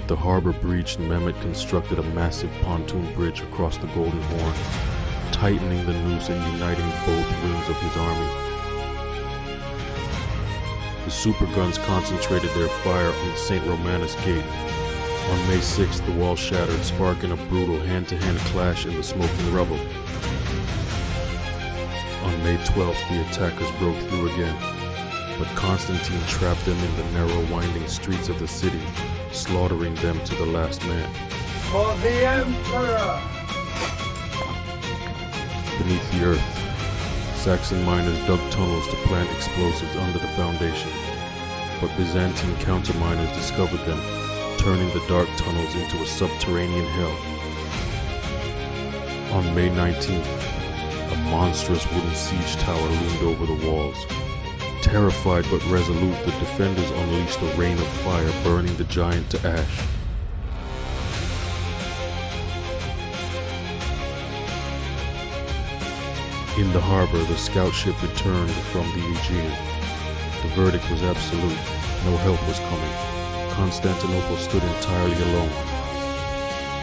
With the harbor breached, Mehmet constructed a massive pontoon bridge across the Golden Horn, tightening the noose and uniting both wings of his army. The super guns concentrated their fire on the St. Romanus Gate. On May 6th, the wall shattered, sparking a brutal hand-to-hand clash in the smoking rubble. On May 12th, the attackers broke through again, but Constantine trapped them in the narrow, winding streets of the city, slaughtering them to the last man. For the Emperor! Beneath the earth, Saxon miners dug tunnels to plant explosives under the foundation, but Byzantine counterminers discovered them, turning the dark tunnels into a subterranean hell. On May 19th, a monstrous wooden siege tower loomed over the walls. Terrified but resolute, the defenders unleashed a rain of fire, burning the giant to ash. In the harbor, the scout ship returned from the Aegean. The verdict was absolute. No help was coming. Constantinople stood entirely alone.